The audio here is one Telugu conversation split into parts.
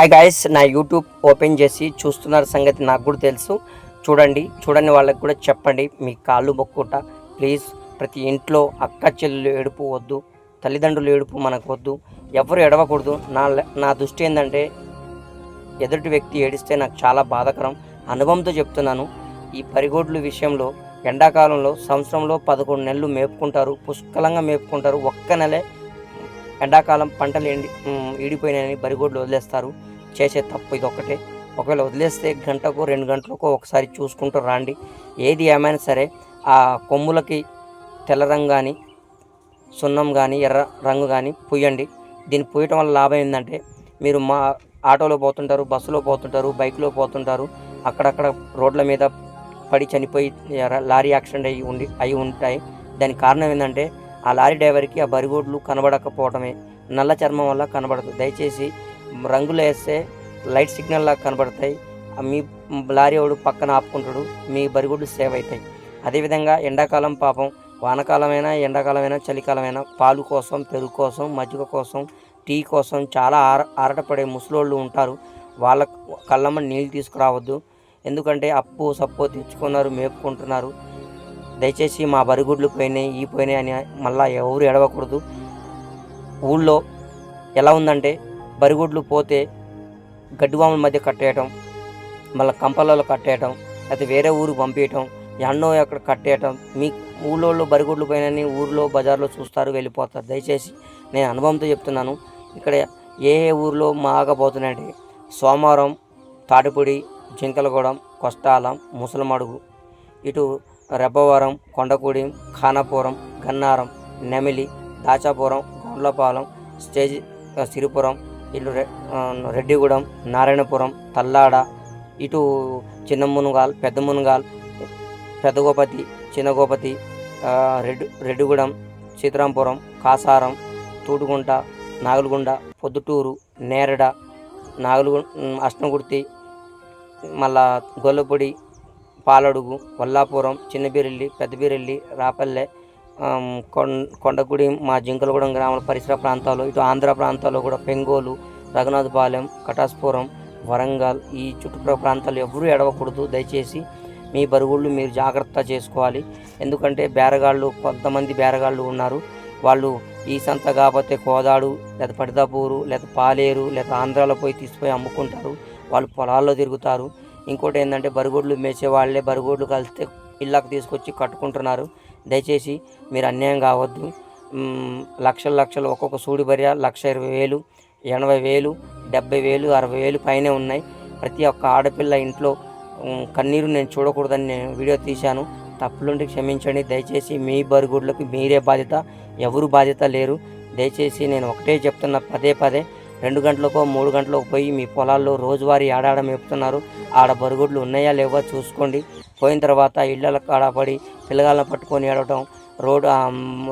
హాయ్ గాయస్, నా యూట్యూబ్ ఓపెన్ చేసి చూస్తున్నారు సంగతి నాకు కూడా తెలుసు. చూడని వాళ్ళకి కూడా చెప్పండి. మీ కాళ్ళు మొక్కుట ప్లీజ్. ప్రతి ఇంట్లో అక్క చెల్లెలు ఏడుపు వద్దు, తల్లిదండ్రులు ఏడుపు మనకు వద్దు, ఎవరు ఎడవకూడదు. నా దృష్టి ఏంటంటే ఎదుటి వ్యక్తి ఏడిస్తే నాకు చాలా బాధాకరం. అనుభవంతో చెప్తున్నాను. ఈ పరిగొడ్లు విషయంలో ఎండాకాలంలో సంవత్సరంలో 11 నెలలు మేపుకుంటారు, పుష్కలంగా మేపుకుంటారు. ఒక్క నెలే ఎండాకాలం పంటలు ఈడిపోయినాయని బరిగొడ్లు వదిలేస్తారు. చేసే తప్పు ఇది ఒక్కటే. ఒకవేళ వదిలేస్తే గంటకు 2 గంటలకు ఒకసారి చూసుకుంటూ రాండి. ఏది ఏమైనా సరే ఆ కొమ్ములకి తెల్ల రంగు కానీ, సున్నం కానీ, ఎర్ర రంగు కానీ పూయండి. దీన్ని పూయటం వల్ల లాభం ఏంటంటే, మీరు ఆటోలో పోతుంటారు, బస్సులో పోతుంటారు, బైక్లో పోతుంటారు, అక్కడక్కడ రోడ్ల మీద పడి చనిపోయి లారీ యాక్సిడెంట్ అయి ఉంటాయి. దానికి కారణం ఏంటంటే, ఆ లారీ డ్రైవర్కి ఆ బరిగోడ్లు కనబడకపోవటమే. నల్ల చర్మం వల్ల కనబడదు. దయచేసి రంగులు వేస్తే లైట్ సిగ్నల్ లాగా కనబడతాయి. మీ లారీ వాడు పక్కన ఆపుకుంటాడు, మీ బరిగోడ్లు సేవ్ అవుతాయి. అదేవిధంగా ఎండాకాలం పాపం, వానకాలమైనా ఎండాకాలమైనా చలికాలమైనా పాలు కోసం, పెరుగు కోసం, మజ్జిగ కోసం, టీ కోసం చాలా ఆరాటపడే ముసలోళ్ళు ఉంటారు. వాళ్ళ కళ్ళమ్మ నీళ్ళు తీసుకురావద్దు. ఎందుకంటే అప్పు సప్పు తెచ్చుకున్నారు, మేపుకుంటున్నారు. దయచేసి మా బరిగుడ్లు పోయినాయి అని మళ్ళీ ఎవరు ఎడవకూడదు. ఊళ్ళో ఎలా ఉందంటే, బరిగుడ్లు పోతే గడ్డివాముల మధ్య కట్టేయటం, మళ్ళీ కంపలలో కట్టేయటం, లేకపోతే వేరే ఊరికి పంపించటం, ఎన్నో అక్కడ కట్టేయటం. మీ ఊళ్ళో బరిగుడ్లు పోయినని ఊర్లో బజార్లో చూస్తారు, వెళ్ళిపోతారు. దయచేసి నేను అనుభవంతో చెప్తున్నాను. ఇక్కడ ఏ ఊర్లో మాగపోతున్నాయంటే సోమవారం, తాటిపూడి, జింకలగూడెం, కొష్టాలం, ముసలమడుగు, ఇటు రెబ్బవరం, కొండకూడెం, ఖానాపురం, గన్నారం, నెమిలి, దాచాపురం, గొండ్లపాలెం, సిరిపురం, ఇటు రెడ్డిగూడెం, నారాయణపురం, తల్లాడ, ఇటు చిన్న మునుగాల్, పెద్ద మునుగాల్, పెద్ద గోపతి, చిన్న గోపతి, రెడ్డిగూడెం, సీతారాంపురం, కాసారం, తూటుగుంట, నాగులగుండ, పొద్దుటూరు, నేరడ, అష్టంగుర్తి, మళ్ళా గొల్లపొడి, పాలడుగు, వల్లాపురం, చిన్నబీరెల్లి, పెద్దబీరెల్లి, రాపల్లె, కొండగుడి, మా జింకలగూడెం గ్రామాల పరిసర ప్రాంతాలు, ఇటు ఆంధ్ర ప్రాంతాల్లో కూడా పెంగోలు, రఘునాథపాలెం, కటాస్పురం, వరంగల్, ఈ చుట్టుప్రక్కల ప్రాంతాలు ఎవరూ ఎడవకూడదు. దయచేసి మీ బరుగుళ్ళు మీరు జాగ్రత్త చేసుకోవాలి. ఎందుకంటే కొంతమంది బేరగాళ్ళు ఉన్నారు. వాళ్ళు ఈ సంత కాకపోతే కోదాడు, లేదా పడిదాపూరు, లేదా పాలేరు, లేదా ఆంధ్రాలో పోయి తీసుకుపోయి అమ్ముకుంటారు. వాళ్ళు పొలాల్లో తిరుగుతారు. ఇంకోటి ఏంటంటే, బరిగొడ్లు మేసే వాళ్ళే బరిగొడ్లు కలిస్తే ఇళ్ళకు తీసుకొచ్చి కట్టుకుంటున్నారు. దయచేసి మీరు అన్యాయం కావద్దు. లక్షలు ఒక్కొక్క సూడి బర్రె 1,20,000, 80,000, 70,000, 60,000 పైనే ఉన్నాయి. ప్రతి ఒక్క ఆడపిల్ల ఇంట్లో కన్నీరు నేను చూడకూడదని నేను వీడియో తీశాను. తప్పులుంటే క్షమించండి. దయచేసి మీ బరిగొడ్లకు మీరే బాధ్యత, ఎవరు బాధ్యత లేరు. దయచేసి నేను ఒకటే చెప్తున్నా, పదే 2 గంటలకో 3 గంటలకు పోయి మీ పొలాల్లో రోజువారీ ఆడాడ మేపుతున్నారు. ఆడ బరిగొడ్లు ఉన్నాయా లేవో చూసుకోండి. పోయిన తర్వాత ఇళ్ళ కాడ పడి పిల్లగాళ్ళని పట్టుకొని ఏడవటం,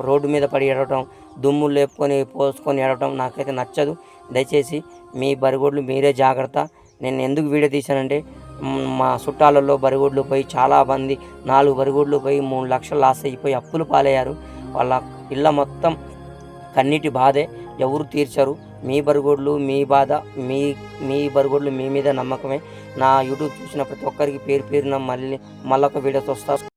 రోడ్డు మీద పడి ఏడవటం, దుమ్ములు లేపుకొని పోసుకొని ఏడవటం నాకైతే నచ్చదు. దయచేసి మీ బరిగొడ్లు మీరే జాగ్రత్త. నేను ఎందుకు వీడియో తీశానంటే, మా చుట్టాలలో బరిగొడ్లు పోయి చాలా మంది 4 బరిగొడ్లు పోయి 3 లక్షలు లాస్ అయిపోయి అప్పులు పాలయ్యారు. వాళ్ళ ఇళ్ళ మొత్తం కన్నీటి బాధే, ఎవరు తీర్చరు. మీ బరిగొడ్లు మీ బాధ, మీ బరిగొడ్లు మీ మీద నమ్మకమే. నా యూట్యూబ్ చూసిన ప్రతి ఒక్కరికి పేరున మళ్ళొక వీడియోతో వస్తా.